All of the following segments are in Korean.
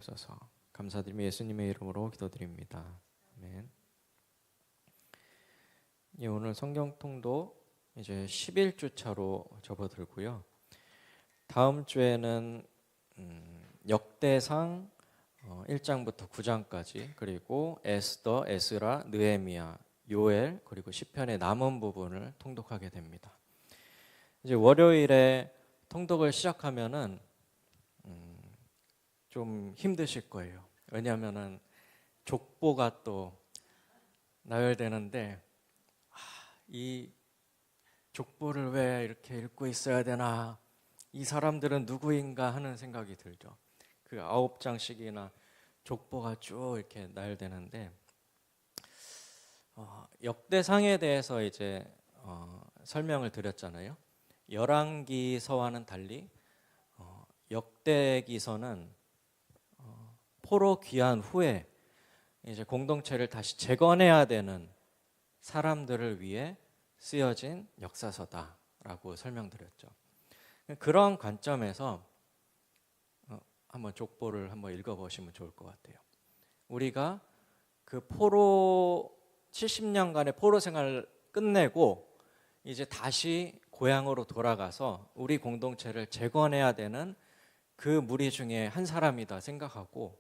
주셔서 감사드리며 예수님의 이름으로 기도드립니다. 아멘. 예, 오늘 성경 통도 이제 11주 차로 접어들고요. 다음 주에는 역대상 1장부터 9장까지 그리고 에스더, 에스라, 느헤미야, 요엘 그리고 시편의 남은 부분을 통독하게 됩니다. 이제 월요일에 통독을 시작하면은 좀 힘드실 거예요. 왜냐하면은 족보가 또 나열되는데 이 족보를 왜 이렇게 읽고 있어야 되나, 이 사람들은 누구인가 하는 생각이 들죠. 그 9장씩이나 족보가 쭉 이렇게 나열되는데 역대상에 대해서 이제 설명을 드렸잖아요. 열왕기서와는 달리 역대기서는 포로 귀환 후에 이제 공동체를 다시 재건해야 되는 사람들을 위해 쓰여진 역사서다라고 설명드렸죠. 그런 관점에서 한번 족보를 한번 읽어보시면 좋을 것 같아요. 우리가 그 포로 70년간의 포로 생활을 끝내고 이제 다시 고향으로 돌아가서 우리 공동체를 재건해야 되는 그 무리 중에 한 사람이다 생각하고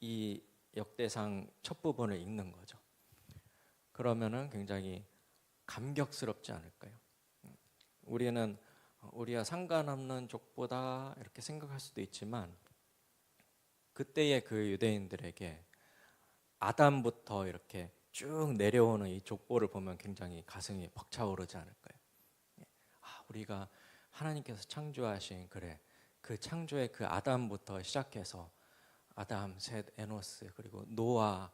이 역대상 첫 부분을 읽는 거죠. 그러면은 굉장히 감격스럽지 않을까요? 우리는 우리와 상관없는 족보다 이렇게 생각할 수도 있지만 그때의 그 유대인들에게 아담부터 이렇게 쭉 내려오는 이 족보를 보면 굉장히 가슴이 벅차오르지 않을까요? 우리가 하나님께서 창조하신 그 창조의 그 아담부터 시작해서 아담, 셋, 에노스 그리고 노아,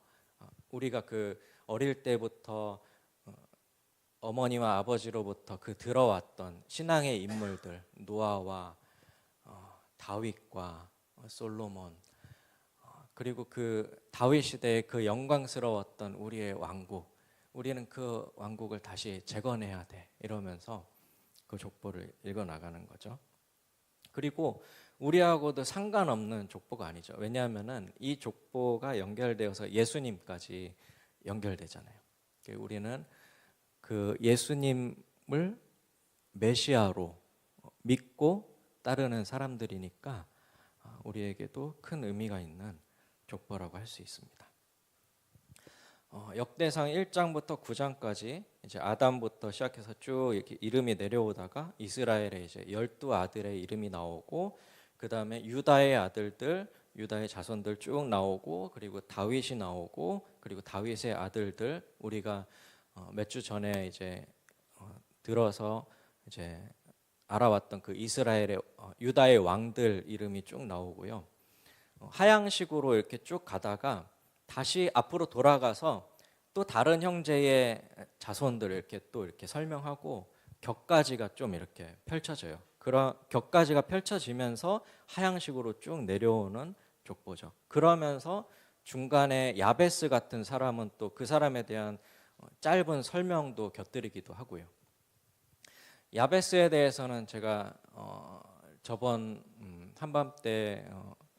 우리가 그 어릴 때부터 어머니와 아버지로부터 그 들어왔던 신앙의 인물들, 노아와 다윗과 솔로몬, 그리고 그 다윗 시대의 그 영광스러웠던 우리의 왕국, 우리는 그 왕국을 다시 재건해야 돼 이러면서 그 족보를 읽어 나가는 거죠. 그리고 우리하고도 상관없는 족보가 아니죠. 왜냐하면은 이 족보가 연결되어서 예수님까지 연결되잖아요. 우리는 그 예수님을 메시아로 믿고 따르는 사람들이니까 우리에게도 큰 의미가 있는 족보라고 할 수 있습니다. 역대상 1장부터 9장까지 이제 아담부터 시작해서 쭉 이렇게 이름이 내려오다가 이스라엘의 이제 12아들의 이름이 나오고, 그 다음에 유다의 아들들, 유다의 자손들 쭉 나오고, 그리고 다윗이 나오고, 그리고 다윗의 아들들, 우리가 몇 주 전에 이제 들어서 이제 알아왔던 그 이스라엘의 유다의 왕들 이름이 쭉 나오고요. 하향식으로 이렇게 쭉 가다가 다시 앞으로 돌아가서 또 다른 형제의 자손들을 이렇게 또 이렇게 설명하고 격가지가 좀 이렇게 펼쳐져요. 그런 격가지가 펼쳐지면서 하향식으로 쭉 내려오는 족보죠. 그러면서 중간에 야베스 같은 사람은 또 그 사람에 대한 짧은 설명도 곁들이기도 하고요. 야베스에 대해서는 제가 저번 한밤 때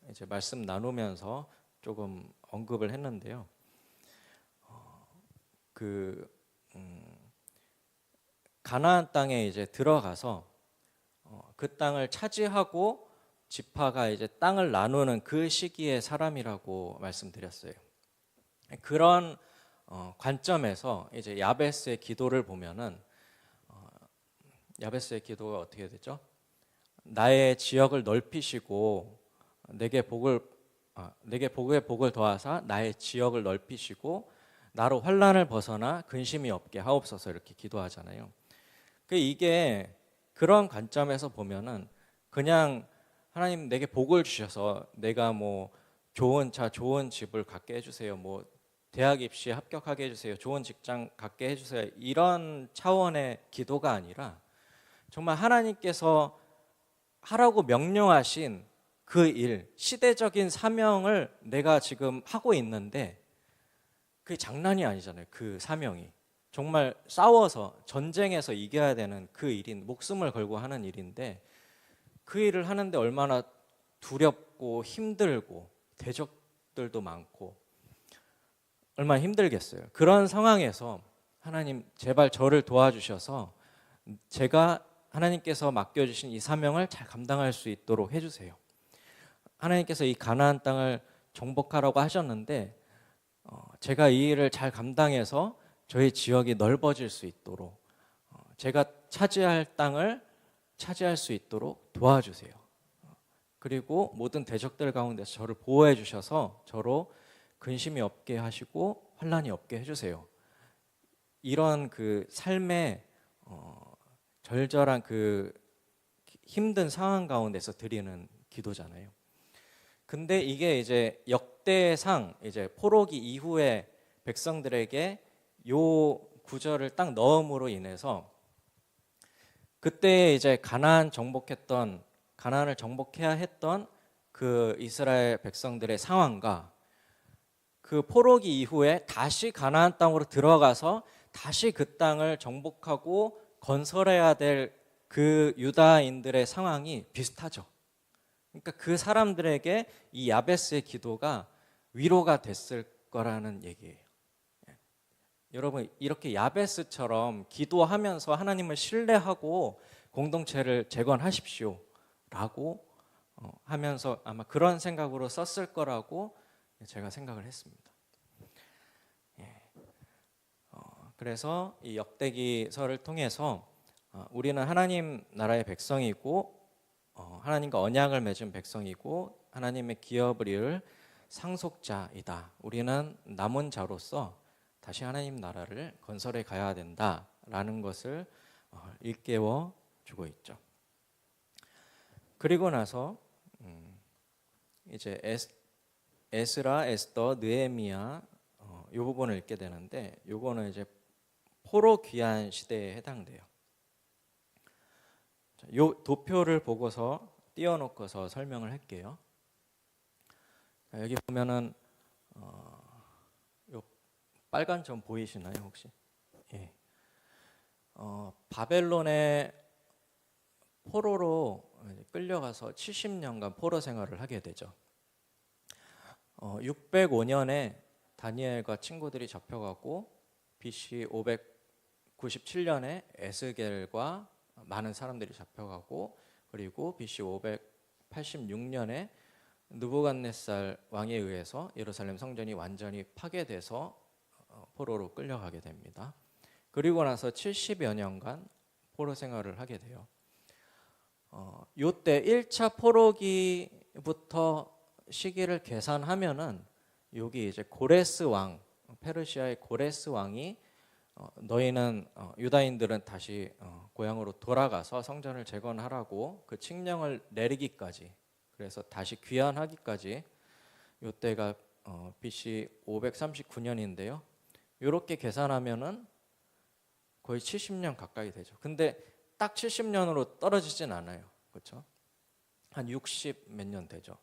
이제 말씀 나누면서 조금 언급을 했는데요. 가나안 땅에 이제 들어가서 그 땅을 차지하고 지파가 이제 땅을 나누는 그 시기의 사람이라고 말씀드렸어요. 그런 관점에서 이제 야베스의 기도를 보면은 야베스의 기도가 어떻게 되죠? 나의 지역을 넓히시고 내게 복의 복을 더하사 나의 지역을 넓히시고 나로 환난을 벗어나 근심이 없게 하옵소서 이렇게 기도하잖아요. 이게 그런 관점에서 보면은 그냥 하나님 내게 복을 주셔서 내가 뭐 좋은 차, 좋은 집을 갖게 해주세요, 뭐 대학 입시에 합격하게 해주세요, 좋은 직장 갖게 해주세요, 이런 차원의 기도가 아니라 정말 하나님께서 하라고 명령하신 그 일, 시대적인 사명을 내가 지금 하고 있는데 그게 장난이 아니잖아요. 그 사명이 정말 싸워서 전쟁에서 이겨야 되는 그 일인, 목숨을 걸고 하는 일인데 그 일을 하는데 얼마나 두렵고 힘들고 대적들도 많고 얼마나 힘들겠어요. 그런 상황에서 하나님 제발 저를 도와주셔서 제가 하나님께서 맡겨주신 이 사명을 잘 감당할 수 있도록 해주세요. 하나님께서 이 가나안 땅을 정복하라고 하셨는데 제가 이 일을 잘 감당해서 저희 지역이 넓어질 수 있도록 제가 차지할 땅을 차지할 수 있도록 도와주세요. 그리고 모든 대적들 가운데서 저를 보호해 주셔서 저로 근심이 없게 하시고 환난이 없게 해주세요. 이런 그 삶의 절절한 그 힘든 상황 가운데서 드리는 기도잖아요. 근데 이게 이제 역대상 이제 포로기 이후에 백성들에게 요 구절을 딱 넣음으로 인해서 그때 이제 가나안을 정복해야 했던 그 이스라엘 백성들의 상황과 그 포로기 이후에 다시 가나안 땅으로 들어가서 다시 그 땅을 정복하고 건설해야 될 그 유다인들의 상황이 비슷하죠. 그러니까 그 사람들에게 이 야베스의 기도가 위로가 됐을 거라는 얘기예요. 여러분 이렇게 야베스처럼 기도하면서 하나님을 신뢰하고 공동체를 재건하십시오 라고 하면서 아마 그런 생각으로 썼을 거라고 제가 생각을 했습니다. 그래서 이 역대기서를 통해서 우리는 하나님 나라의 백성이고 하나님과 언약을 맺은 백성이고 하나님의 기업을 이룰 상속자이다. 우리는 남은 자로서 다시 하나님 나라를 건설해 가야 된다라는 것을 일깨워 주고 있죠. 그리고 나서 이제 에스라, 에스더, 느헤미야 이 부분을 읽게 되는데 요거는 이제 포로 귀환 시대에 해당돼요. 요 도표를 보고서 띄워놓고서 설명을 할게요. 여기 보면은 요 빨간 점 보이시나요 혹시? 예. 바벨론의 포로로 끌려가서 70년간 포로 생활을 하게 되죠. 605년에 다니엘과 친구들이 잡혀가고 BC 597년에 에스겔과 많은 사람들이 잡혀가고 그리고 BC 586년에 느부갓네살 왕에 의해서 예루살렘 성전이 완전히 파괴돼서 포로로 끌려가게 됩니다. 그리고 나서 70여 년간 포로 생활을 하게 돼요. 요때 1차 포로기부터 시기를 계산하면은 여기 이제 고레스 왕, 페르시아의 고레스 왕이 너희는 유다인들은 다시 고향으로 돌아가서 성전을 재건하라고 그 칙령을 내리기까지 그래서 다시 귀환하기까지 요때가 BC 539년인데요. 이렇게 계산하면은 거의 70년 가까이 되죠. 근데 딱 70년으로 떨어지진 않아요. 그렇죠? 한 60 몇 년 되죠.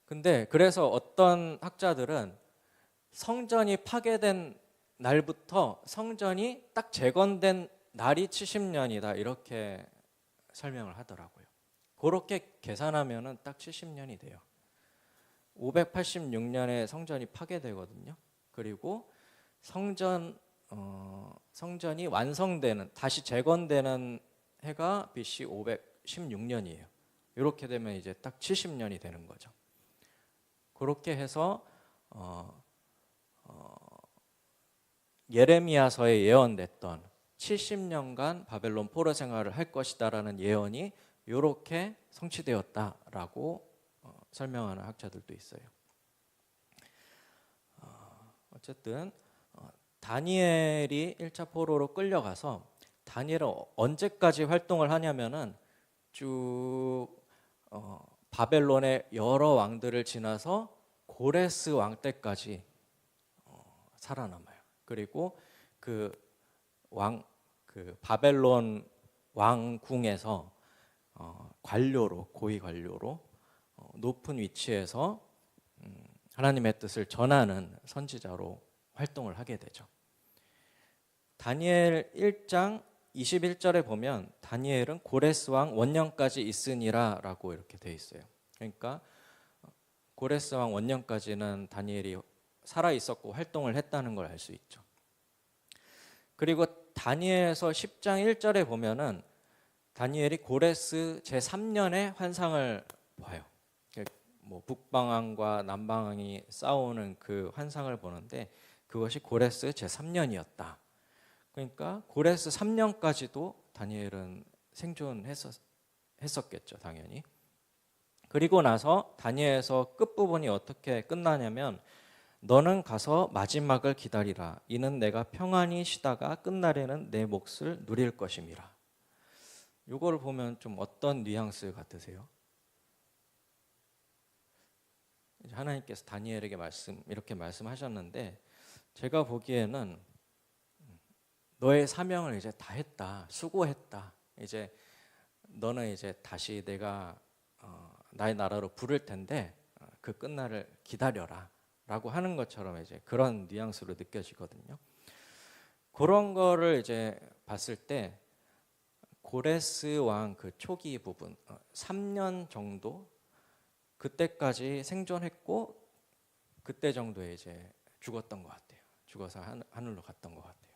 근데 그래서 어떤 학자들은 성전이 파괴된 날부터 성전이 딱 재건된 날이 70년이다 이렇게 설명을 하더라고요. 그렇게 계산하면은 딱 70년이 돼요. 586년에 성전이 파괴되거든요. 그리고 성전이 완성되는 다시 재건되는 해가 BC 516년이에요. 이렇게 되면 이제 딱 70년이 되는 거죠. 그렇게 해서 예레미야서에 예언됐던 70년간 바벨론 포로 생활을 할 것이다라는 예언이 이렇게 성취되었다라고 설명하는 학자들도 있어요. 어쨌든 다니엘이 1차 포로로 끌려가서 다니엘은 언제까지 활동을 하냐면은 쭉 바벨론의 여러 왕들을 지나서 고레스 왕 때까지 살아남아요. 그리고 그 바벨론 왕궁에서 관료로 고위 관료로 높은 위치에서 하나님의 뜻을 전하는 선지자로 활동을 하게 되죠. 다니엘 1장 21절에 보면 다니엘은 고레스 왕 원년까지 있으니라라고 이렇게 돼 있어요. 그러니까 고레스 왕 원년까지는 다니엘이 살아 있었고 활동을 했다는 걸 알 수 있죠. 그리고 다니엘서 10장 1절에 보면은 다니엘이 고레스 제3년의 환상을 봐요. 뭐 북방왕과 남방왕이 싸우는 그 환상을 보는데 그것이 고레스 제3년이었다. 그러니까 고레스 3년까지도 다니엘은 생존했었겠죠, 당연히. 그리고 나서 다니엘서 끝부분이 어떻게 끝나냐면 너는 가서 마지막을 기다리라. 이는 내가 평안히 쉬다가 끝날에는 내 몫을 누릴 것임이라. 이걸 보면 좀 어떤 뉘앙스 같으세요? 하나님께서 다니엘에게 이렇게 말씀하셨는데 제가 보기에는 너의 사명을 이제 다 했다. 수고했다. 이제 너는 이제 다시 내가 나의 나라로 부를 텐데 그 끝날을 기다려라. 라고 하는 것처럼 이제 그런 뉘앙스로 느껴지거든요. 그런 거를 이제 봤을 때 고레스 왕 그 초기 부분 3년 정도 그때까지 생존했고 그때 정도에 이제 죽었던 것 같아요. 죽어서 하늘로 갔던 것 같아요.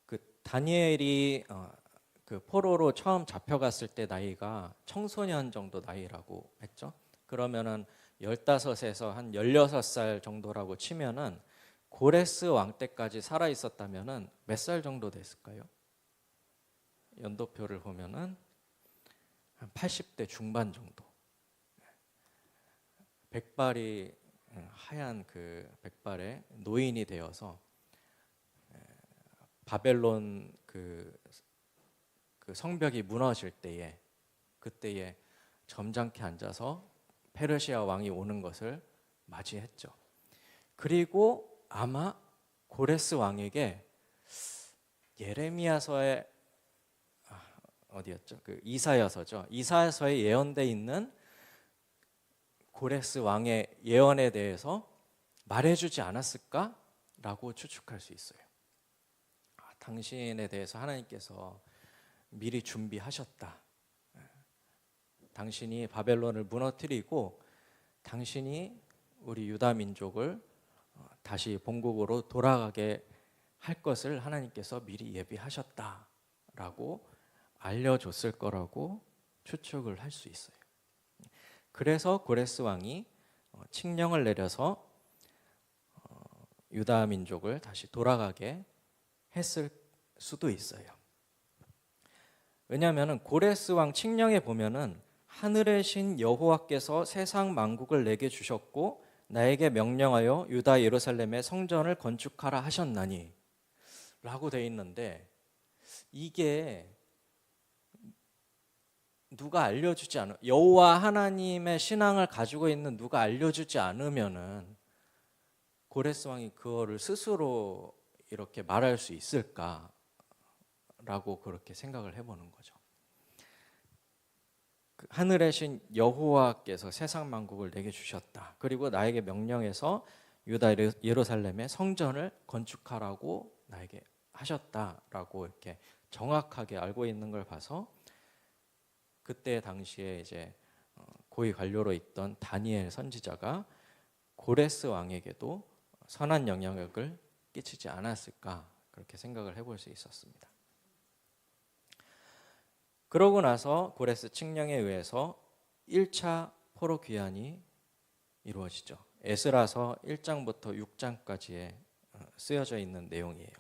그 다니엘이 그 포로로 처음 잡혀갔을 때 나이가 청소년 정도 나이라고 했죠. 그러면은 15에서 한 16살 정도라고 치면은 고레스 왕 때까지 살아 있었다면은 몇 살 정도 됐을까요? 연도표를 보면은 한 80대 중반 정도. 백발이 하얀 그 백발의 노인이 되어서 바벨론 그 성벽이 무너질 때에 그때에 점잖게 앉아서 페르시아 왕이 오는 것을 맞이했죠. 그리고 아마 고레스 왕에게 예레미야서에 어디였죠? 그 이사야서죠. 이사야서에 예언돼 있는 고레스 왕의 예언에 대해서 말해주지 않았을까라고 추측할 수 있어요. 당신에 대해서 하나님께서 미리 준비하셨다. 당신이 바벨론을 무너뜨리고 당신이 우리 유다 민족을 다시 본국으로 돌아가게 할 것을 하나님께서 미리 예비하셨다라고 알려줬을 거라고 추측을 할 수 있어요. 그래서 고레스 왕이 칙령을 내려서 유다 민족을 다시 돌아가게 했을 수도 있어요. 왜냐하면 고레스 왕 칙령에 보면은 하늘의 신 여호와께서 세상 만국을 내게 주셨고 나에게 명령하여 유다 예루살렘의 성전을 건축하라 하셨나니 라고 돼 있는데 이게 누가 알려주지 않으면 여호와 하나님의 신앙을 가지고 있는 누가 알려주지 않으면은 고레스 왕이 그거를 스스로 이렇게 말할 수 있을까라고 그렇게 생각을 해보는 거죠. 하늘의 신 여호와께서 세상 만국을 내게 주셨다. 그리고 나에게 명령해서 유다 예루살렘의 성전을 건축하라고 나에게 하셨다라고 이렇게 정확하게 알고 있는 걸 봐서 그때 당시에 이제 고위 관료로 있던 다니엘 선지자가 고레스 왕에게도 선한 영향력을 끼치지 않았을까 그렇게 생각을 해볼 수 있었습니다. 그러고 나서 고레스 칙령에 의해서 1차 포로 귀환이 이루어지죠. 에스라서 1장부터 6장까지에 쓰여져 있는 내용이에요.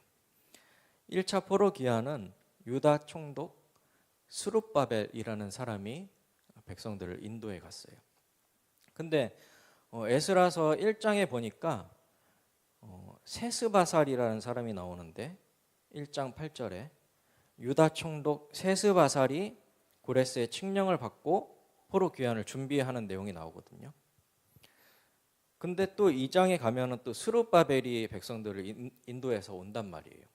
1차 포로 귀환은 유다 총독 스룹바벨이라는 사람이 백성들을 인도해 갔어요. 근데 에스라서 1장에 보니까 세스바살이라는 사람이 나오는데 1장 8절에 유다 총독 세스바살이 고레스의 칙령을 받고 포로 귀환을 준비하는 내용이 나오거든요. 근데 또 2장에 가면은 또 스룹바벨이 백성들을 인도해서 온단 말이에요.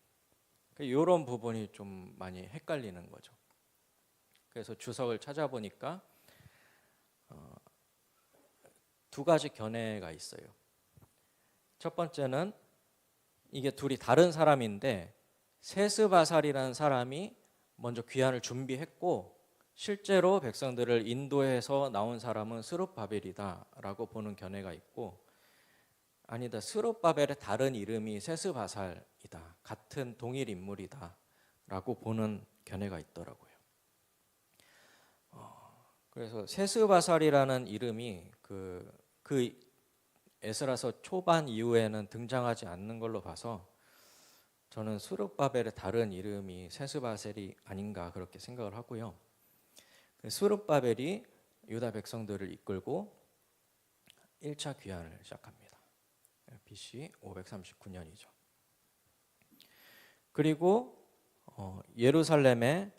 이런 부분이 좀 많이 헷갈리는 거죠. 그래서 주석을 찾아보니까 두 가지 견해가 있어요. 첫 번째는 이게 둘이 다른 사람인데 세스바살이라는 사람이 먼저 귀환을 준비했고 실제로 백성들을 인도해서 나온 사람은 스룹바벨이다라고 보는 견해가 있고, 아니다, 스룹바벨의 다른 이름이 세스바살이다, 같은 동일 인물이다라고 보는 견해가 있더라고요. 그래서 세스바살이라는 이름이 그 에스라서 초반 이후에는 등장하지 않는 걸로 봐서 저는 스룹바벨의 다른 이름이 세스바셀이 아닌가 그렇게 생각을 하고요. 스룹바벨이 유다 백성들을 이끌고 1차 귀환을 시작합니다. BC 539년이죠. 그리고 예루살렘에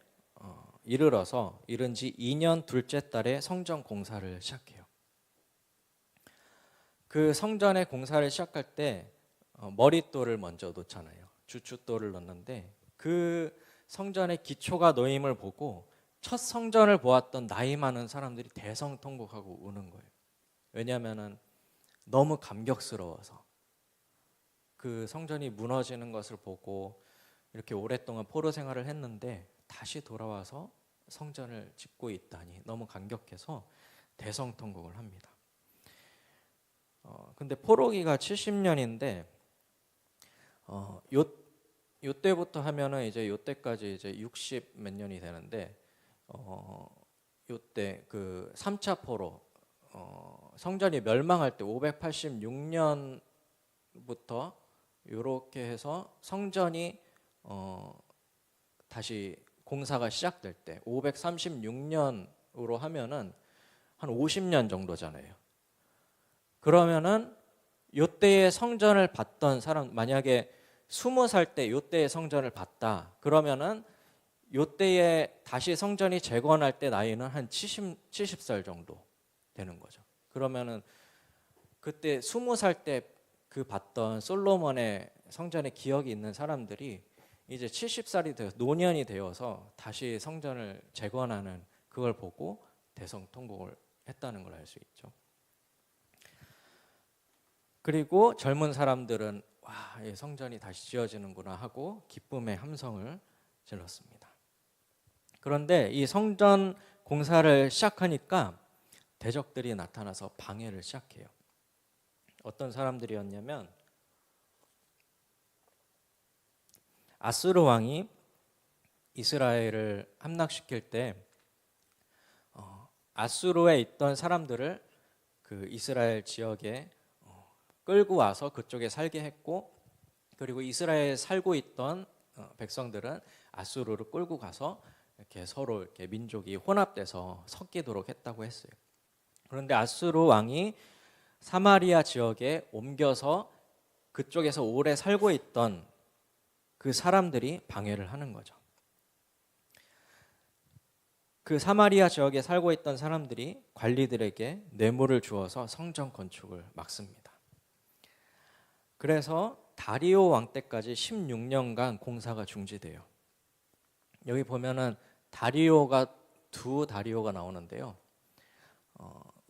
이른 지 2년 둘째 달에 성전 공사를 시작해요. 그 성전의 공사를 시작할 때 머릿돌을 먼저 놓잖아요. 주춧돌을 넣는데 그 성전의 기초가 놓임을 보고 첫 성전을 보았던 나이 많은 사람들이 대성통곡하고 우는 거예요. 왜냐하면 너무 감격스러워서 그 성전이 무너지는 것을 보고 이렇게 오랫동안 포로 생활을 했는데 다시 돌아와서 성전을 짓고 있다니 너무 감격해서 대성통곡을 합니다. 근데 포로기가 70년인데 요때부터 하면은 이제 요때까지 이제 60 몇 년이 되는데 요때 그 3차 포로 성전이 멸망할 때 586년부터 요렇게 해서 성전이 다시 공사가 시작될 때 536년으로 하면은 한 50년 정도잖아요. 그러면은 요때의 성전을 봤던 사람, 만약에 20살 때 요때의 성전을 봤다 그러면은 요때에 다시 성전이 재건할 때 나이는 한 70살 정도 되는 거죠. 그러면은 그때 20살 때 그 봤던 솔로몬의 성전의 기억이 있는 사람들이 이제 70살이 되어 노년이 되어서 다시 성전을 재건하는 그걸 보고 대성통곡을 했다는 걸 알 수 있죠. 그리고 젊은 사람들은 와, 성전이 다시 지어지는구나 하고 기쁨의 함성을 질렀습니다. 그런데 이 성전 공사를 시작하니까 대적들이 나타나서 방해를 시작해요. 어떤 사람들이었냐면 아수르 왕이 이스라엘을 함락시킬 때 아수르에 있던 사람들을 그 이스라엘 지역에 끌고 와서 그쪽에 살게 했고, 그리고 이스라엘에 살고 있던 백성들은 아수르를 끌고 가서 이렇게 서로 이렇게 민족이 혼합돼서 섞이도록 했다고 했어요. 그런데 아수르 왕이 사마리아 지역에 옮겨서 그쪽에서 오래 살고 있던 그 사람들이 방해를 하는 거죠. 그 사마리아 지역에 살고 있던 사람들이 관리들에게 뇌물을 주어서 성전 건축을 막습니다. 그래서 다리오 왕 때까지 16년간 공사가 중지돼요. 여기 보면은 다리오가 두 다리오가 나오는데요.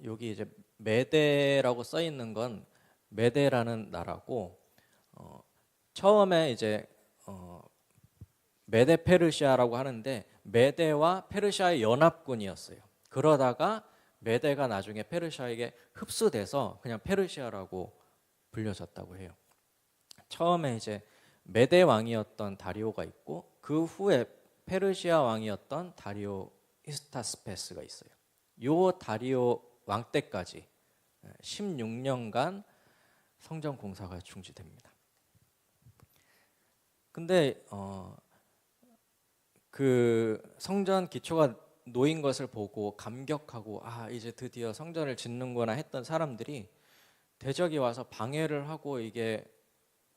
여기 이제 메데라고 써 있는 건 메데라는 나라고, 처음에 이제 메데 페르시아라고 하는데 메데와 페르시아의 연합군이었어요. 그러다가 메데가 나중에 페르시아에게 흡수돼서 그냥 페르시아라고 불려졌다고 해요. 처음에 이제 메데 왕이었던 다리오가 있고 그 후에 페르시아 왕이었던 다리오 히스타스페스가 있어요. 요 다리오 왕 때까지 16년간 성전 공사가 중지됩니다. 근데 그 성전 기초가 놓인 것을 보고 감격하고 이제 드디어 성전을 짓는구나 했던 사람들이 대적이 와서 방해를 하고 이게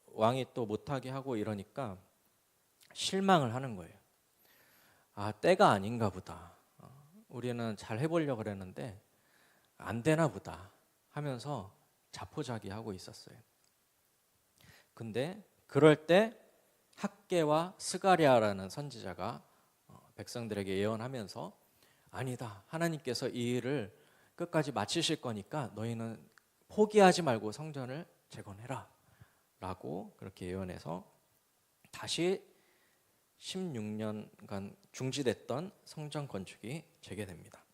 왕이 또 못하게 하고 이러니까 실망을 하는 거예요. 때가 아닌가 보다. 우리는 잘 해보려고 그랬는데 안 되나 보다 하면서 자포자기하고 있었어요. 근데 그럴 때 학개와 스가랴라는 선지자가 백성들에게 예언하면서 아니다, 하나님께서 이 일을 끝까지 마치실 거니까 너희는 포기하지 말고 성전을 재건해라 라고 그렇게 예언해서 다시 16년간 중지됐던 성전 건축이 재개됩니다.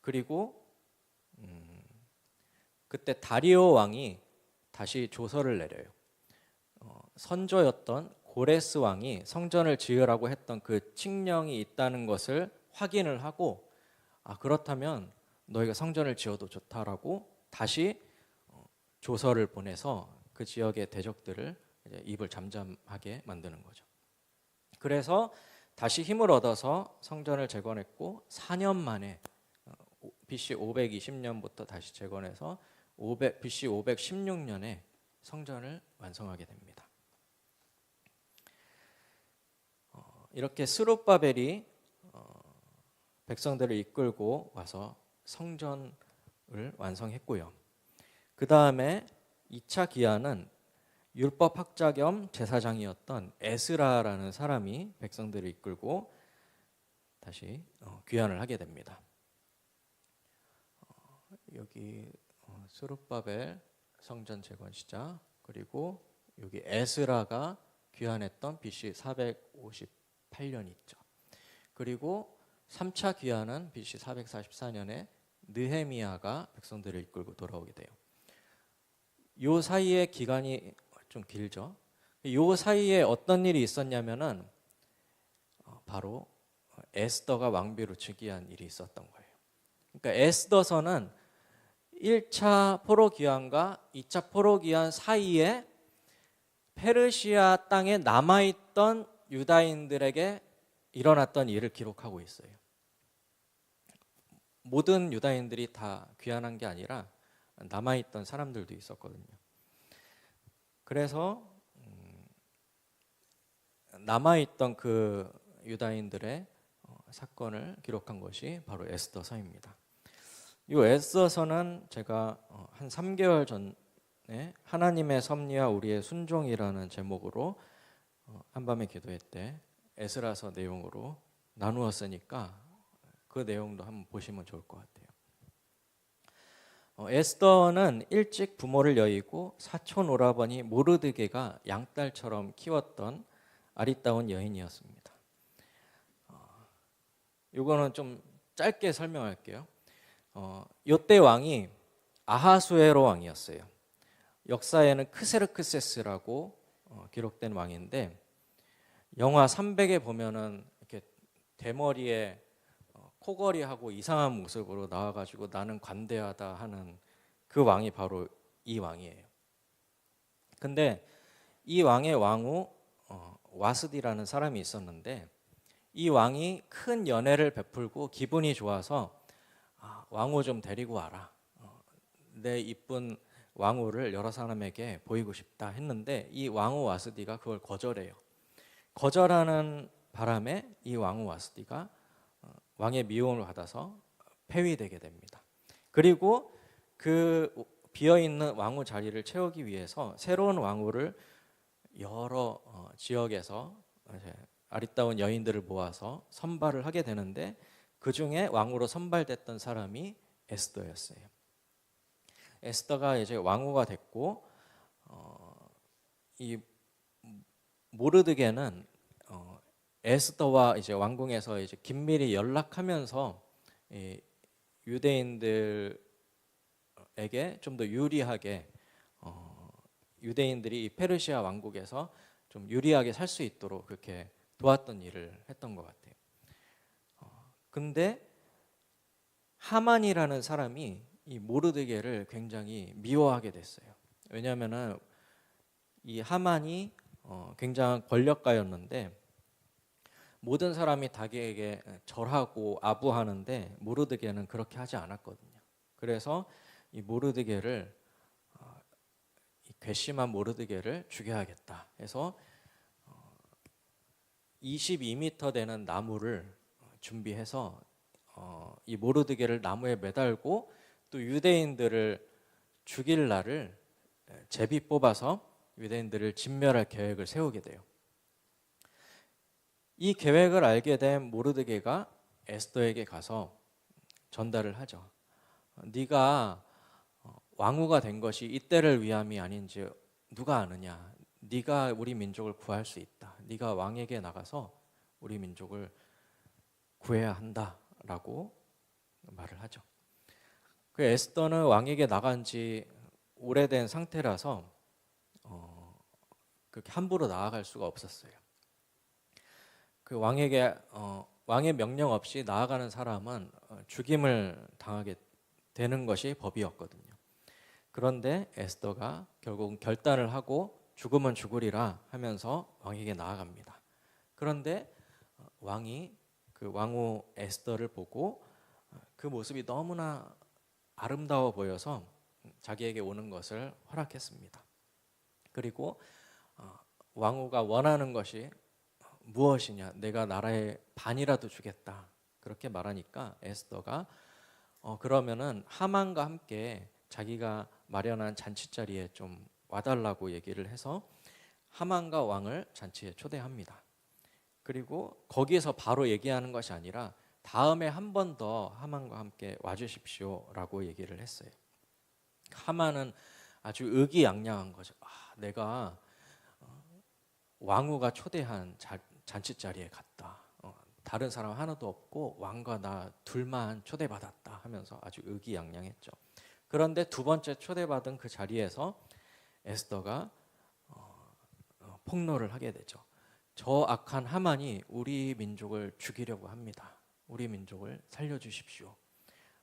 그리고 그때 다리오 왕이 다시 조서를 내려요. 선조였던 고레스 왕이 성전을 지으라고 했던 그 칙령이 있다는 것을 확인을 하고, 그렇다면 너희가 성전을 지어도 좋다라고 다시 조서를 보내서 그 지역의 대적들을 이제 입을 잠잠하게 만드는 거죠. 그래서 다시 힘을 얻어서 성전을 재건했고 4년 만에 BC 520년부터 다시 재건해서 BC 516년에 성전을 완성하게 됩니다. 이렇게 스룹바벨이 백성들을 이끌고 와서 성전을 완성했고요. 그 다음에 2차 기한은 율법학자 겸 제사장이었던 에스라라는 사람이 백성들을 이끌고 다시 귀환을 하게 됩니다. 여기 스룹바벨 성전 재건 시작, 그리고 여기 에스라가 귀환했던 BC 458년 있죠. 그리고 3차 귀환은 BC 444년에 느헤미야가 백성들을 이끌고 돌아오게 돼요. 요 사이에 기간이 좀 길죠. 요 사이에 어떤 일이 있었냐면은 바로 에스더가 왕비로 즉위한 일이 있었던 거예요. 그러니까 에스더서는 1차 포로 귀환과 2차 포로 귀환 사이에 페르시아 땅에 남아있던 유다인들에게 일어났던 일을 기록하고 있어요. 모든 유다인들이 다 귀환한 게 아니라 남아있던 사람들도 있었거든요. 그래서 남아있던 그 유다인들의 사건을 기록한 것이 바로 에스더서입니다. 이 에스더서는 제가 한 3개월 전에 하나님의 섭리와 우리의 순종이라는 제목으로 한밤의 기도회 때 에스라서 내용으로 나누었으니까 그 내용도 한번 보시면 좋을 것 같아요. 에스더는 일찍 부모를 여의고 사촌 오라버니 모르드게가 양딸처럼 키웠던 아리따운 여인이었습니다. 이거는 좀 짧게 설명할게요. 요때 왕이 아하수에로 왕이었어요. 역사에는 크세르크세스라고 기록된 왕인데, 영화 300에 보면은 이렇게 대머리에 코걸이하고 이상한 모습으로 나와가지고 나는 관대하다 하는 그 왕이 바로 이 왕이에요. 근데 이 왕의 왕후 와스디라는 사람이 있었는데, 이 왕이 큰 연애를 베풀고 기분이 좋아서 왕후 좀 데리고 와라, 내 이쁜 왕후를 여러 사람에게 보이고 싶다 했는데, 이 왕후 와스디가 그걸 거절해요. 거절하는 바람에 이 왕후 와스디가 왕의 미움을 받아서 폐위되게 됩니다. 그리고 그 비어있는 왕후 자리를 채우기 위해서 새로운 왕후를 여러 지역에서 아리따운 여인들을 모아서 선발을 하게 되는데, 그 중에 왕후로 선발됐던 사람이 에스더였어요. 에스더가 이제 왕후가 됐고, 이 모르드게는 에스더와 이제 왕궁에서 이제 긴밀히 연락하면서 유대인들에게 좀 더 유리하게, 유대인들이 이 페르시아 왕국에서 좀 유리하게 살 수 있도록 그렇게 도왔던 일을 했던 것 같아요. 근데 하만이라는 사람이 이 모르드게를 굉장히 미워하게 됐어요. 왜냐하면은 이 하만이 굉장한 권력가였는데, 모든 사람이 자기에게 절하고 아부하는데 모르드게는 그렇게 하지 않았거든요. 그래서 이 모르드게를, 이 괘씸한 모르드게를 죽여야겠다 해서 22m 되는 나무를 준비해서 이 모르드게를 나무에 매달고, 또 유대인들을 죽일 날을 제비 뽑아서 유대인들을 진멸할 계획을 세우게 돼요. 이 계획을 알게 된 모르드게가 에스더에게 가서 전달을 하죠. 네가 왕후가 된 것이 이때를 위함이 아닌지 누가 아느냐? 네가 우리 민족을 구할 수 있다. 네가 왕에게 나가서 우리 민족을 구해야 한다라고 말을 하죠. 그 에스더는 왕에게 나간 지 오래된 상태라서 그렇게 함부로 나아갈 수가 없었어요. 그 왕에게 왕의 명령 없이 나아가는 사람은 죽임을 당하게 되는 것이 법이었거든요. 그런데 에스더가 결국은 결단을 하고 죽으면 죽으리라 하면서 왕에게 나아갑니다. 그런데 왕이 그 왕후 에스더를 보고 그 모습이 너무나 아름다워 보여서 자기에게 오는 것을 허락했습니다. 그리고 왕후가 원하는 것이 무엇이냐? 내가 나라의 반이라도 주겠다. 그렇게 말하니까 에스더가 그러면은 하만과 함께 자기가 마련한 잔치 자리에 좀 와달라고 얘기를 해서 하만과 왕을 잔치에 초대합니다. 그리고 거기에서 바로 얘기하는 것이 아니라 다음에 한 번 더 하만과 함께 와주십시오라고 얘기를 했어요. 하만은 아주 의기양양한 거죠. 내가 왕후가 초대한 잔치 자리에 갔다. 다른 사람 하나도 없고 왕과 나 둘만 초대받았다 하면서 아주 의기양양했죠. 그런데 두 번째 초대받은 그 자리에서 에스더가 폭로를 하게 되죠. 저 악한 하만이 우리 민족을 죽이려고 합니다. 우리 민족을 살려주십시오.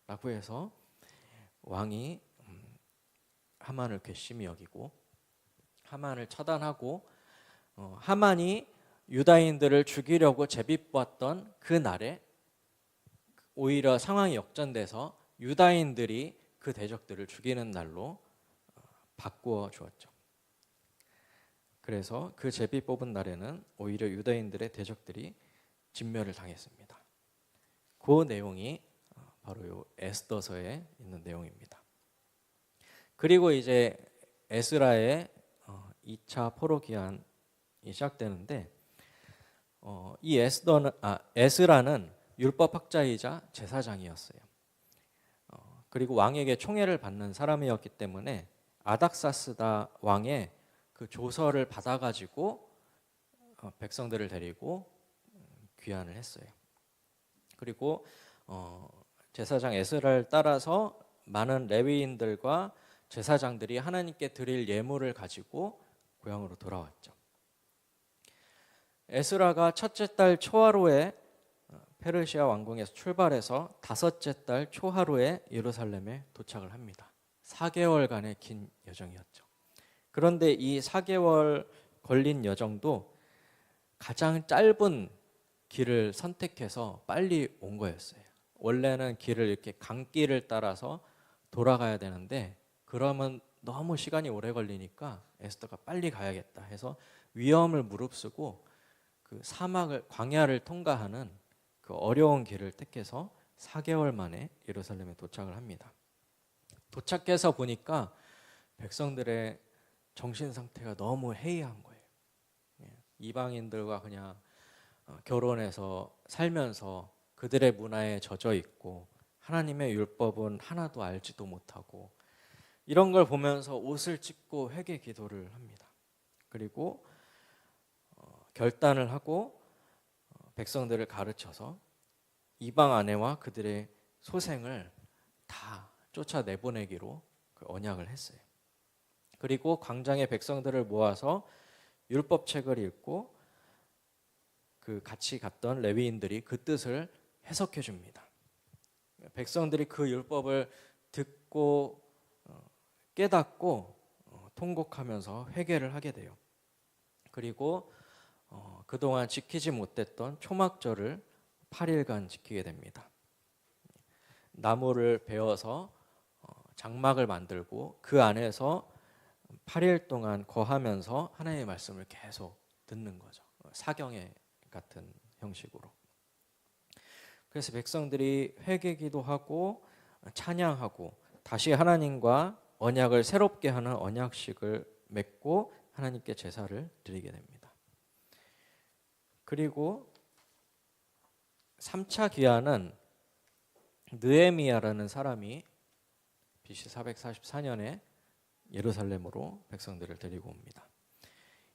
라고 해서 왕이 하만을 괘씸히 여기고 하만을 처단하고 하만이 유다인들을 죽이려고 제비뽑았던 그 날에 오히려 상황이 역전돼서 유다인들이 그 대적들을 죽이는 날로 바꾸어 주었죠. 그래서 그 제비 뽑은 날에는 오히려 유다인들의 대적들이 진멸을 당했습니다. 그 내용이 바로 요 에스더서에 있는 내용입니다. 그리고 이제 에스라의 2차 포로 기한이 시작되는데 이 에스라는 율법학자이자 제사장이었어요. 그리고 왕에게 총애를 받는 사람이었기 때문에 아닥사스다 왕의 그 조서를 받아가지고 백성들을 데리고 귀환을 했어요. 그리고 제사장 에스라를 따라서 많은 레위인들과 제사장들이 하나님께 드릴 예물을 가지고 고향으로 돌아왔죠. 에스라가 첫째 달 초하루에 페르시아 왕궁에서 출발해서 다섯째 달 초하루에 예루살렘에 도착을 합니다. 4개월간의 긴 여정이었죠. 그런데 이 4개월 걸린 여정도 가장 짧은 길을 선택해서 빨리 온 거였어요. 원래는 길을 이렇게 강길을 따라서 돌아가야 되는데 그러면 너무 시간이 오래 걸리니까 에스더가 빨리 가야겠다 해서 위험을 무릅쓰고 그 사막을 광야를 통과하는 그 어려운 길을 택해서 4개월 만에 예루살렘에 도착을 합니다. 도착해서 보니까 백성들의 정신 상태가 너무 해이한 거예요. 이방인들과 그냥 결혼해서 살면서 그들의 문화에 젖어 있고 하나님의 율법은 하나도 알지도 못하고 이런 걸 보면서 옷을 찢고 회개 기도를 합니다. 그리고 결단을 하고 백성들을 가르쳐서 이방 아내와 그들의 소생을 다 쫓아내보내기로 그 언약을 했어요. 그리고 광장의 백성들을 모아서 율법책을 읽고 그 같이 갔던 레위인들이 그 뜻을 해석해 줍니다. 백성들이 그 율법을 듣고 깨닫고 통곡하면서 회개를 하게 돼요. 그리고 그동안 지키지 못했던 초막절을 8일간 지키게 됩니다. 나무를 베어서 장막을 만들고 그 안에서 8일 동안 거하면서 하나님의 말씀을 계속 듣는 거죠. 사경회 같은 형식으로. 그래서 백성들이 회개기도 하고 찬양하고 다시 하나님과 언약을 새롭게 하는 언약식을 맺고 하나님께 제사를 드리게 됩니다. 그리고 3차 귀환은 느헤미야라는 사람이 BC 444년에 예루살렘으로 백성들을 데리고 옵니다.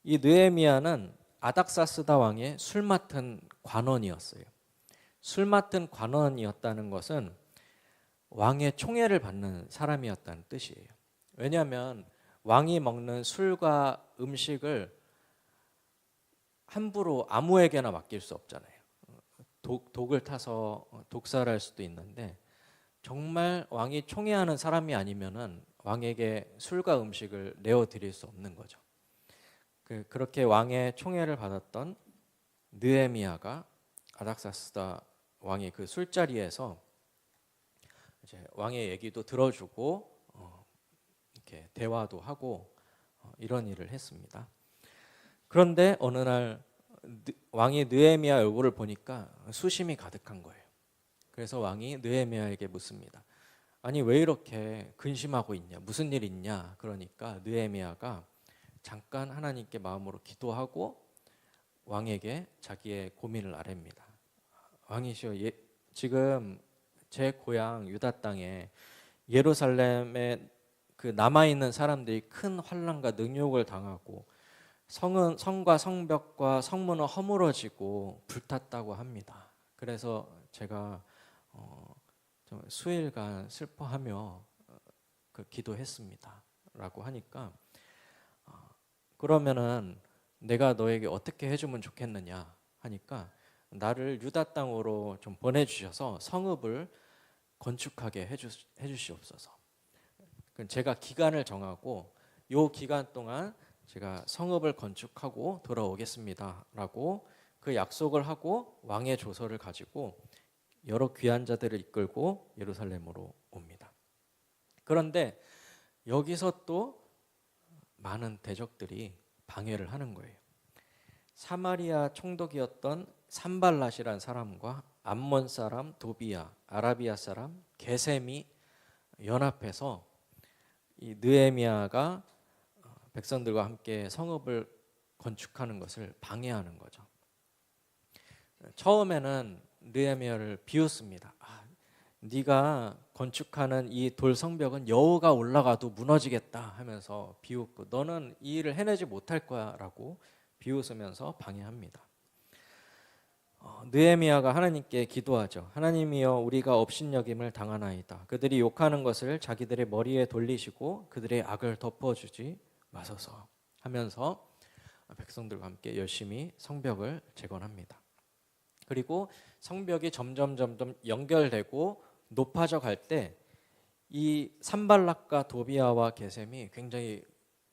이 느헤미야는 아닥사스다 왕의 술 맡은 관원이었어요. 술 맡은 관원이었다는 것은 왕의 총애를 받는 사람이었다는 뜻이에요. 왜냐하면 왕이 먹는 술과 음식을 함부로 아무에게나 맡길 수 없잖아요. 독을 타서 독살할 수도 있는데 정말 왕이 총애하는 사람이 아니면은 왕에게 술과 음식을 내어 드릴 수 없는 거죠. 그렇게 왕의 총애를 받았던 느헤미야가 아닥사스다 왕의 그 술자리에서 이제 왕의 얘기도 들어주고 이렇게 대화도 하고 이런 일을 했습니다. 그런데 어느 날 왕이 느헤미야 얼굴을 보니까 수심이 가득한 거예요. 그래서 왕이 느헤미야에게 묻습니다. 아니 왜 이렇게 근심하고 있냐? 무슨 일 있냐? 그러니까 느헤미야가 잠깐 하나님께 마음으로 기도하고 왕에게 자기의 고민을 아뢰입니다. 왕이시여, 지금 제 고향 유다 땅에 예루살렘에 그 남아 있는 사람들이 큰 환난과 능욕을 당하고 성과 성벽과 성문은 허물어지고 불탔다고 합니다. 그래서 제가 좀 수일간 슬퍼하며 기도했습니다.라고 하니까 그러면은 내가 너에게 어떻게 해주면 좋겠느냐 하니까 나를 유다 땅으로 좀 보내주셔서 성읍을 건축하게 해주시옵소서. 제가 기간을 정하고 요 기간 동안 제가 성읍을 건축하고 돌아오겠습니다라고 그 약속을 하고 왕의 조서를 가지고 여러 귀한 자들을 이끌고 예루살렘으로 옵니다. 그런데 여기서 또 많은 대적들이 방해를 하는 거예요. 사마리아 총독이었던 산발랏이라는 사람과 암몬 사람 도비야, 아라비아 사람 게셈이 연합해서 이 느헤미야가 백성들과 함께 성읍을 건축하는 것을 방해하는 거죠. 처음에는 느헤미야를 비웃습니다. 네가 건축하는 이 돌 성벽은 여호가 올라가도 무너지겠다 하면서 비웃고 너는 이 일을 해내지 못할 거야라고 비웃으면서 방해합니다. 느헤미야가 하나님께 기도하죠. 하나님이여, 우리가 업신여김을 당하나이다. 그들이 욕하는 것을 자기들의 머리에 돌리시고 그들의 악을 덮어주지 마소서 하면서 백성들과 함께 열심히 성벽을 재건합니다. 그리고 성벽이 점점 연결되고 높아져 갈 때 이 산발락과 도비아와 게셈이 굉장히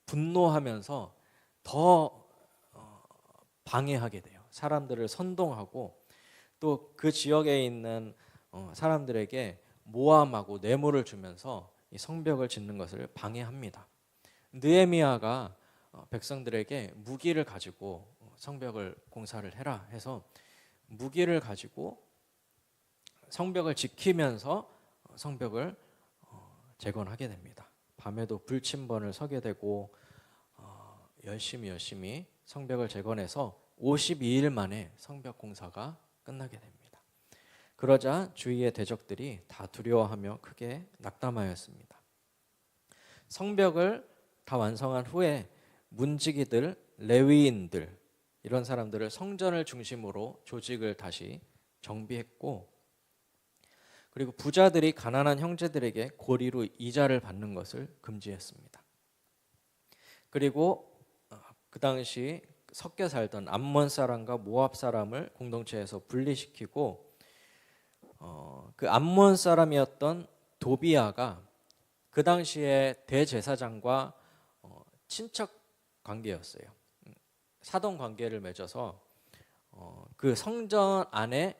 분노하면서 더 방해하게 돼요. 사람들을 선동하고 또 그 지역에 있는 사람들에게 모함하고 뇌물을 주면서 이 성벽을 짓는 것을 방해합니다. 느헤미야가 백성들에게 무기를 가지고 성벽을 공사를 해라 해서 무기를 가지고 성벽을 지키면서 성벽을 재건하게 됩니다. 밤에도 불침번을 서게 되고 열심히 성벽을 재건해서 52일 만에 성벽 공사가 끝나게 됩니다. 그러자 주위의 대적들이 다 두려워하며 크게 낙담하였습니다. 성벽을 다 완성한 후에 문지기들, 레위인들 이런 사람들을 성전을 중심으로 조직을 다시 정비했고, 그리고 부자들이 가난한 형제들에게 고리로 이자를 받는 것을 금지했습니다. 그리고 그 당시 섞여 살던 암몬 사람과 모압 사람을 공동체에서 분리시키고 그 암몬 사람이었던 도비아가 그 당시에 대제사장과 친척 관계였어요. 사돈 관계를 맺어서 그 성전 안에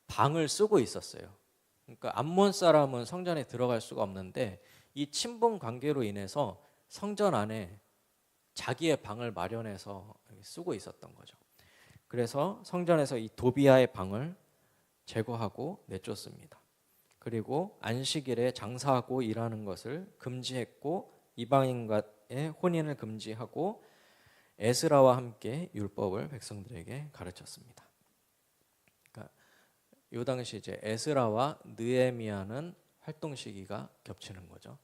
방을 쓰고 있었어요. 그러니까 암몬 사람은 성전에 들어갈 수가 없는데 이 친분 관계로 인해서 성전 안에 자기의 방을 마련해서 쓰고 있었던 거죠. 그래서 성전에서 이 도비아의 방을 제거하고 내쫓습니다. 그리고 안식일에 장사하고 일하는 것을 금지했고 이방인과의 혼인을 금지하고 에스라와 함께 율법을 백성들에게 가르쳤습니다. 그러니까 이 당시 이제 에스라와 느헤미야는 활동 시기가 겹치는 거죠.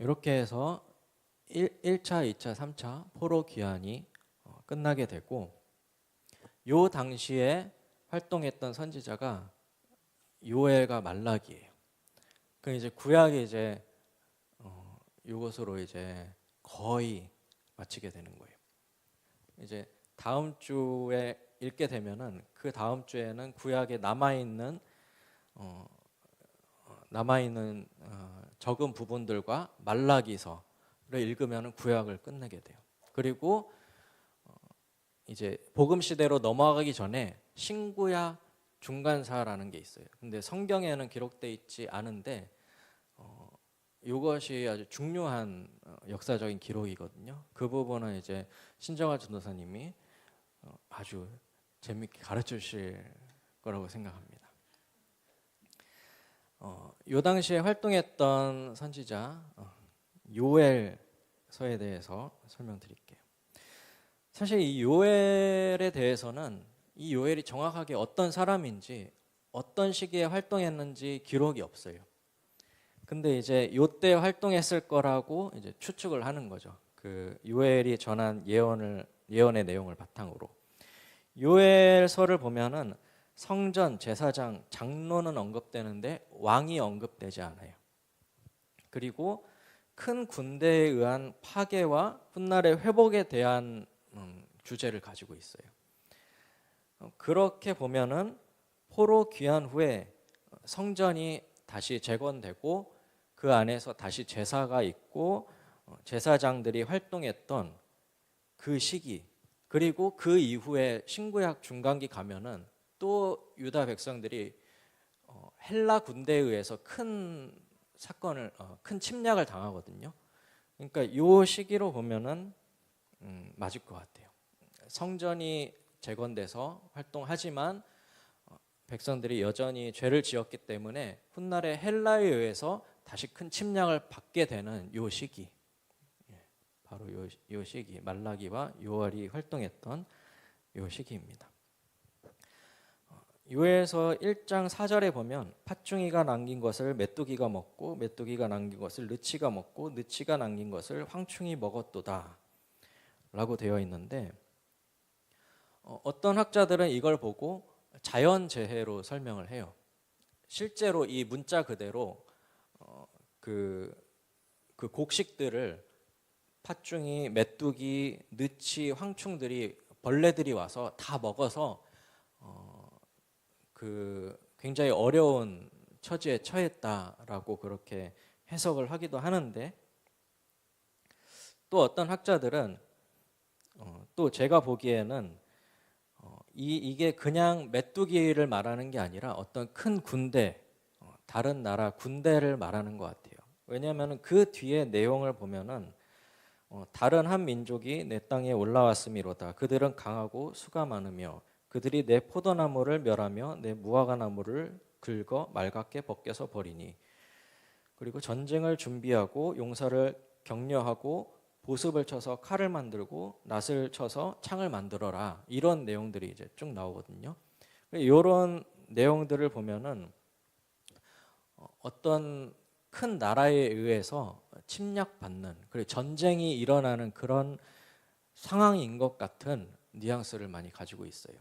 이렇게 해서 1차, 2차, 3차 포로 귀환이 끝나게 되고, 요 당시에 활동했던 선지자가 요엘과 말라기예요. 그 이제 구약이 이제 이것으로 이제 거의 마치게 되는 거예요. 이제 다음 주에 읽게 되면은 그 다음 주에는 구약에 남아 있는 적은 부분들과 말라기서를 읽으면은 구약을 끝내게 돼요. 그리고 이제 복음 시대로 넘어가기 전에 신구약 중간사라는 게 있어요. 근데 성경에는 기록돼 있지 않은데 이것이 아주 중요한 역사적인 기록이거든요. 그 부분은 이제 신정아 전도사님이 아주 재밌게 가르쳐 주실 거라고 생각합니다. 요 당시에 활동했던 선지자 요엘서에 대해서 설명드릴게요. 사실 이 요엘에 대해서는 이 요엘이 정확하게 어떤 사람인지 어떤 시기에 활동했는지 기록이 없어요. 근데 이제 요때 활동했을 거라고 이제 추측을 하는 거죠. 그 요엘이 전한 예언의 내용을 바탕으로. 요엘서를 보면은 성전, 제사장, 장로는 언급되는데 왕이 언급되지 않아요. 그리고 큰 군대에 의한 파괴와 훗날의 회복에 대한 주제를 가지고 있어요. 그렇게 보면은 포로 귀환 후에 성전이 다시 재건되고 그 안에서 다시 제사가 있고 제사장들이 활동했던 그 시기, 그리고 그 이후에 신구약 중간기 가면은 또 유다 백성들이 헬라 군대에 의해서 큰 침략을 당하거든요. 그러니까 이 시기로 보면은 맞을 것 같아요. 성전이 재건돼서 활동하지만 백성들이 여전히 죄를 지었기 때문에 훗날에 헬라에 의해서 다시 큰 침략을 받게 되는 요 시기, 바로 요 시기, 말라기와 요엘이 활동했던 요 시기입니다. 요엘서 1장 4절에 보면 팥중이가 남긴 것을 메뚜기가 먹고 메뚜기가 남긴 것을 느치가 먹고 느치가 남긴 것을 황충이 먹었도다 라고 되어 있는데, 어떤 학자들은 이걸 보고 자연재해로 설명을 해요. 실제로 이 문자 그대로 그 곡식들을 팥중이, 메뚜기, 느치, 황충들이, 벌레들이 와서 다 먹어서 그 굉장히 어려운 처지에 처했다라고 그렇게 해석을 하기도 하는데, 또 어떤 학자들은 또 제가 보기에는 이게 그냥 메뚜기를 말하는 게 아니라 어떤 큰 군대, 다른 나라 군대를 말하는 것 같아요. 왜냐하면 그 뒤에 내용을 보면은 다른 한 민족이 내 땅에 올라왔음이로다. 그들은 강하고 수가 많으며 그들이 내 포도나무를 멸하며 내 무화과나무를 긁어 맑게 벗겨서 버리니, 그리고 전쟁을 준비하고 용사를 격려하고 보습을 쳐서 칼을 만들고 낫을 쳐서 창을 만들어라, 이런 내용들이 이제 쭉 나오거든요. 이런 내용들을 보면은 어떤 큰 나라에 의해서 침략받는, 그리고 전쟁이 일어나는 그런 상황인 것 같은 뉘앙스를 많이 가지고 있어요.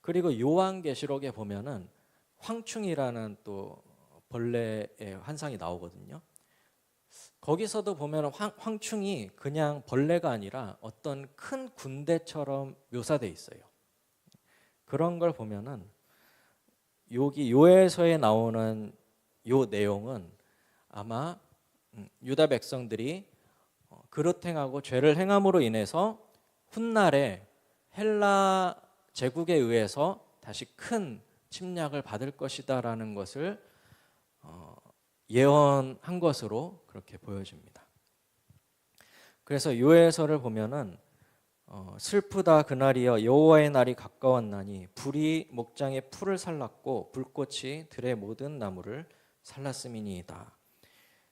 그리고 요한계시록에 보면은 황충이라는 또 벌레의 환상이 나오거든요. 거기서도 보면 황충이 그냥 벌레가 아니라 어떤 큰 군대처럼 묘사돼 있어요. 그런 걸 보면은 여기 요엘서에 나오는 요 내용은 아마 유다 백성들이 그릇 행하고 죄를 행함으로 인해서 훗날에 헬라 제국에 의해서 다시 큰 침략을 받을 것이다라는 것을 예언한 것으로 그렇게 보여집니다. 그래서 요엘서를 보면은 슬프다 그날이여 여호와의 날이 가까웠나니 불이 목장의 풀을 살랐고 불꽃이 들의 모든 나무를 살랐음이니이다.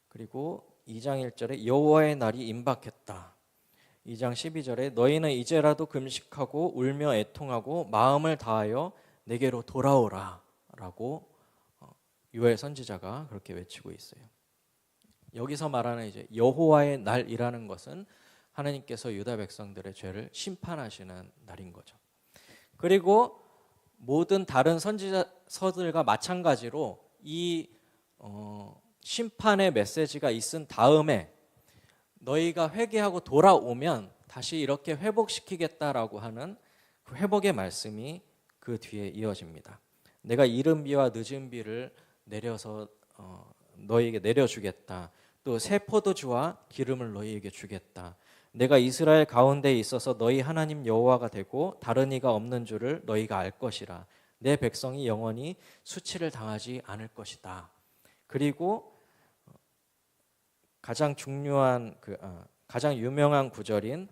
그리고 2장 1절에 여호와의 날이 임박했다. 2장 12절에 너희는 이제라도 금식하고 울며 애통하고 마음을 다하여 내게로 돌아오라 라고 요엘 선지자가 그렇게 외치고 있어요. 여기서 말하는 이제 여호와의 날이라는 것은 하나님께서 유다 백성들의 죄를 심판하시는 날인 거죠. 그리고 모든 다른 선지자서들과 마찬가지로 이 심판의 메시지가 있은 다음에 너희가 회개하고 돌아오면 다시 이렇게 회복시키겠다라고 하는 그 회복의 말씀이 그 뒤에 이어집니다. 내가 이른 비와 늦은 비를 내려서 너희에게 내려주겠다. 또 새 포도주와 기름을 너희에게 주겠다. 내가 이스라엘 가운데에 있어서 너희 하나님 여호와가 되고 다른 이가 없는 줄을 너희가 알 것이라. 내 백성이 영원히 수치를 당하지 않을 것이다. 그리고 가장 중요한 가장 유명한 구절인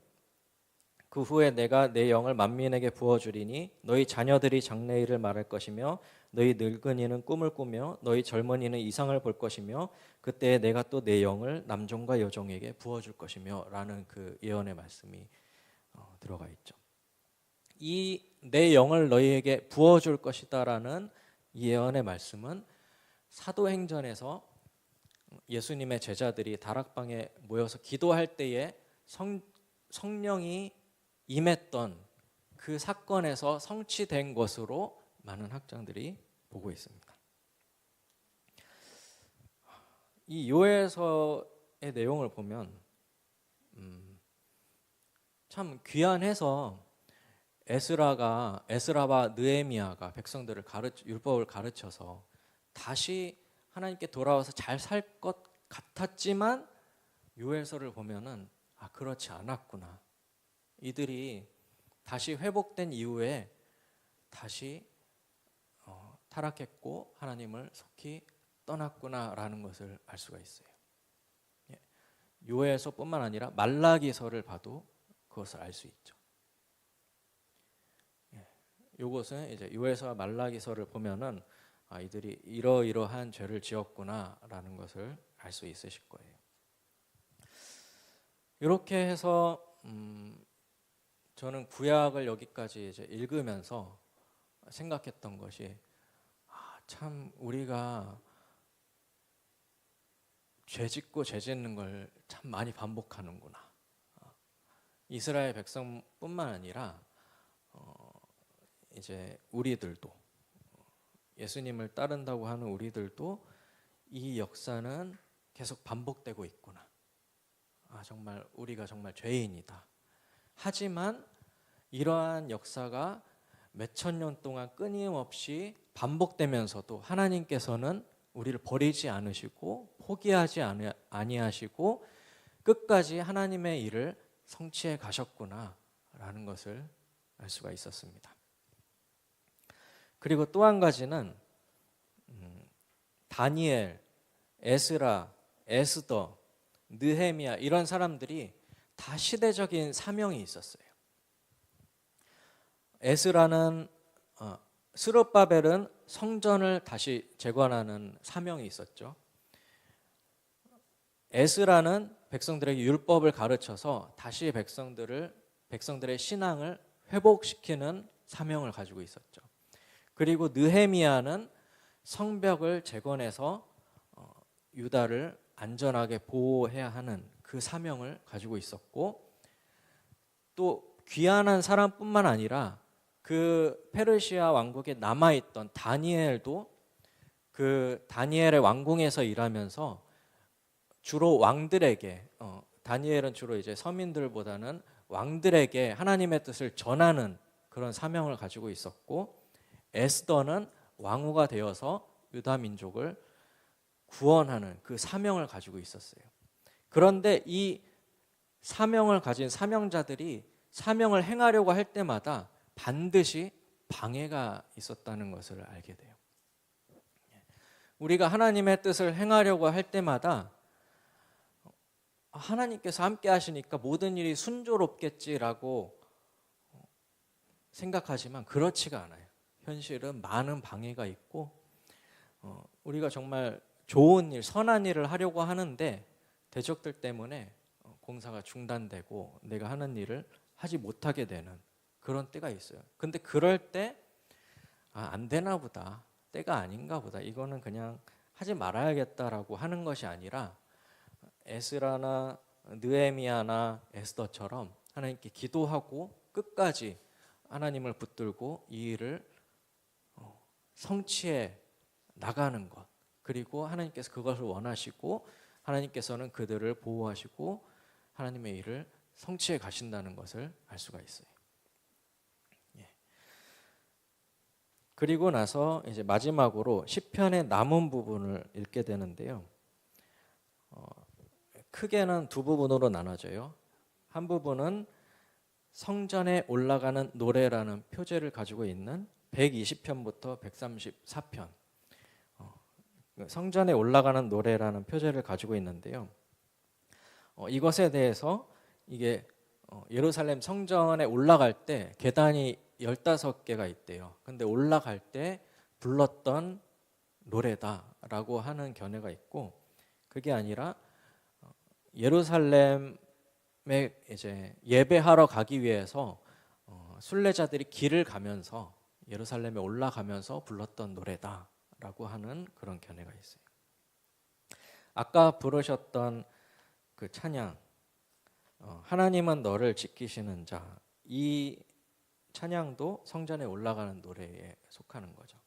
그 후에 내가 내 영을 만민에게 부어주리니 너희 자녀들이 장래일을 말할 것이며 너희 늙은이는 꿈을 꾸며 너희 젊은이는 이상을 볼 것이며 그때 내가 또 내 영을 남종과 여종에게 부어줄 것이며 라는 그 예언의 말씀이 들어가 있죠. 이 내 영을 너희에게 부어줄 것이다 라는 이 예언의 말씀은 사도행전에서 예수님의 제자들이 다락방에 모여서 기도할 때에 성령이 임했던 그 사건에서 성취된 것으로 많은 학자들이 보고 있습니다. 이 요엘서의 내용을 보면 참 귀한해서 에스라와 느헤미야가 백성들을 율법을 가르쳐서 다시 하나님께 돌아와서 잘 살 것 같았지만 요엘서를 보면은 그렇지 않았구나. 이들이 다시 회복된 이후에 다시 타락했고 하나님을 속히 떠났구나라는 것을 알 수가 있어요. 요엘서뿐만 아니라 말라기서를 봐도 그것을 알 수 있죠. 이것은 이제 요엘서와 말라기서를 보면은 이들이 이러이러한 죄를 지었구나라는 것을 알 수 있으실 거예요. 이렇게 해서 저는 구약을 여기까지 이제 읽으면서 생각했던 것이 참 우리가 죄 짓고 죄 짓는 걸 참 많이 반복하는구나. 이스라엘 백성뿐만 아니라 이제 우리들도 예수님을 따른다고 하는 우리들도 이 역사는 계속 반복되고 있구나. 정말 우리가 정말 죄인이다. 하지만 이러한 역사가 몇천 년 동안 끊임없이 반복되면서도 하나님께서는 우리를 버리지 않으시고 포기하지 아니하시고 끝까지 하나님의 일을 성취해 가셨구나라는 것을 알 수가 있었습니다. 그리고 또 한 가지는 다니엘, 에스라, 에스더, 느헤미야 이런 사람들이 다 시대적인 사명이 있었어요. 에스라는 스룹바벨은 성전을 다시 재건하는 사명이 있었죠. 에스라는 백성들에게 율법을 가르쳐서 다시 백성들의 신앙을 회복시키는 사명을 가지고 있었죠. 그리고 느헤미야는 성벽을 재건해서 유다를 안전하게 보호해야 하는 그 사명을 가지고 있었고, 또 귀환한 사람뿐만 아니라 그 페르시아 왕국에 남아있던 다니엘도 그 다니엘의 왕궁에서 일하면서 주로 왕들에게 다니엘은 주로 이제 서민들보다는 왕들에게 하나님의 뜻을 전하는 그런 사명을 가지고 있었고, 에스더는 왕후가 되어서 유다 민족을 구원하는 그 사명을 가지고 있었어요. 그런데 이 사명을 가진 사명자들이 사명을 행하려고 할 때마다 반드시 방해가 있었다는 것을 알게 돼요. 우리가 하나님의 뜻을 행하려고 할 때마다 하나님께서 함께 하시니까 모든 일이 순조롭겠지라고 생각하지만 그렇지가 않아요. 현실은 많은 방해가 있고 우리가 정말 좋은 일, 선한 일을 하려고 하는데 대적들 때문에 공사가 중단되고 내가 하는 일을 하지 못하게 되는 그런 때가 있어요. 근데 그럴 때 안 되나 보다, 때가 아닌가 보다, 이거는 그냥 하지 말아야겠다라고 하는 것이 아니라 에스라나 느헤미야나 에스더처럼 하나님께 기도하고 끝까지 하나님을 붙들고 이 일을 성취해 나가는 것, 그리고 하나님께서 그것을 원하시고 하나님께서는 그들을 보호하시고 하나님의 일을 성취해 가신다는 것을 알 수가 있어요. 예. 그리고 나서 이제 마지막으로 시편의 남은 부분을 읽게 되는데요. 크게는 두 부분으로 나눠져요. 한 부분은 성전에 올라가는 노래라는 표제를 가지고 있는 120편부터 134편, 성전에 올라가는 노래라는 표제를 가지고 있는데요. 이것에 대해서 이게 예루살렘 성전에 올라갈 때 계단이 15개가 있대요. 근데 올라갈 때 불렀던 노래다라고 하는 견해가 있고, 그게 아니라 예루살렘에 이제 예배하러 가기 위해서 순례자들이 길을 가면서 예루살렘에 올라가면서 불렀던 노래다라고 하는 그런 견해가 있어요. 아까 부르셨던 그 찬양, 하나님은 너를 지키시는 자, 이 찬양도 성전에 올라가는 노래에 속하는 거죠.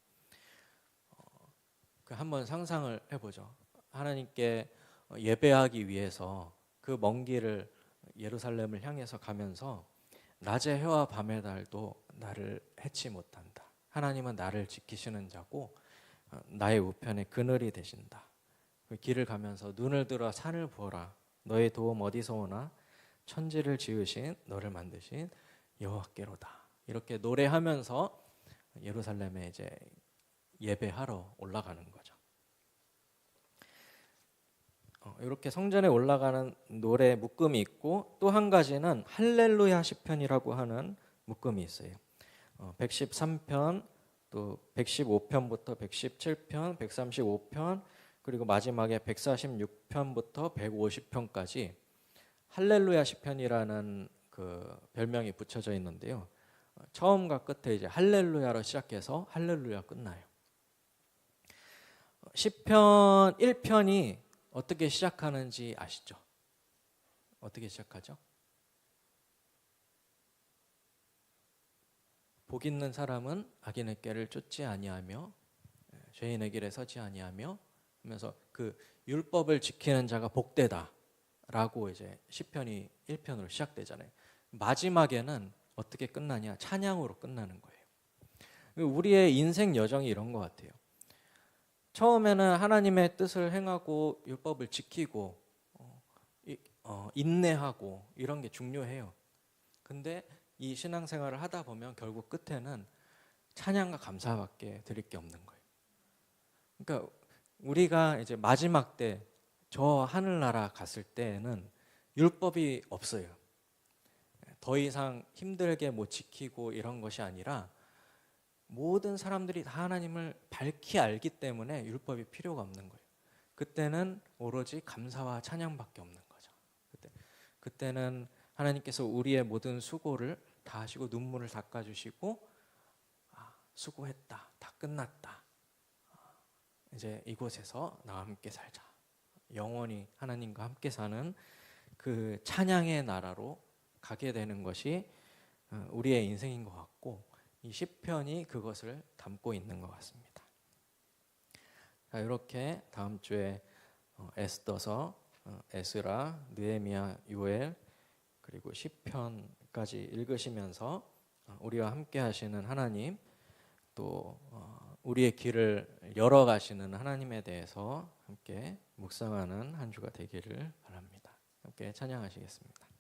한번 상상을 해보죠. 하나님께 예배하기 위해서 그 먼 길을 예루살렘을 향해서 가면서 낮의 해와 밤의 달도 나를 해치 못한다. 하나님은 나를 지키시는 자고 나의 우편에 그늘이 되신다. 그 길을 가면서 눈을 들어 산을 보아라. 너의 도움 어디서 오나? 천지를 지으신 너를 만드신 여호와께로다. 이렇게 노래하면서 예루살렘에 이제 예배하러 올라가는 거죠. 이렇게 성전에 올라가는 노래 묶음이 있고, 또 한 가지는 할렐루야 시편이라고 하는 묶음이 있어요. 113편, 또 115편부터 117편, 135편, 그리고 마지막에 146편부터 150편까지 할렐루야 시편이라는 그 별명이 붙여져 있는데요. 처음과 끝에 이제 할렐루야로 시작해서 할렐루야 끝나요. 시편 1편이 어떻게 시작하는지 아시죠? 어떻게 시작하죠? 복 있는 사람은 악인의 길을 쫓지 아니하며 죄인의 길에 서지 아니하며 하면서 그 율법을 지키는 자가 복되다라고 이제 시편이 1편으로 시작되잖아요. 마지막에는 어떻게 끝나냐? 찬양으로 끝나는 거예요. 우리의 인생 여정이 이런 것 같아요. 처음에는 하나님의 뜻을 행하고 율법을 지키고 인내하고 이런 게 중요해요. 근데 이 신앙생활을 하다 보면 결국 끝에는 찬양과 감사밖에 드릴 게 없는 거예요. 그러니까 우리가 이제 마지막 때 저 하늘나라 갔을 때는 율법이 없어요. 더 이상 힘들게 뭐 지키고 이런 것이 아니라 모든 사람들이 다 하나님을 밝히 알기 때문에 율법이 필요가 없는 거예요. 그때는 오로지 감사와 찬양밖에 없는 거죠. 그때는 하나님께서 우리의 모든 수고를 다 하시고 눈물을 닦아주시고 수고했다, 다 끝났다. 이제 이곳에서 나와 함께 살자. 영원히 하나님과 함께 사는 그 찬양의 나라로 가게 되는 것이 우리의 인생인 것 같고, 이 시편이 그것을 담고 있는 것 같습니다. 자, 이렇게 다음 주에 에스더서, 에스라, 느헤미야, 요엘, 그리고 시편까지 읽으시면서 우리와 함께 하시는 하나님, 또 우리의 길을 열어가시는 하나님에 대해서 함께 묵상하는 한 주가 되기를 바랍니다. 함께 찬양하시겠습니다.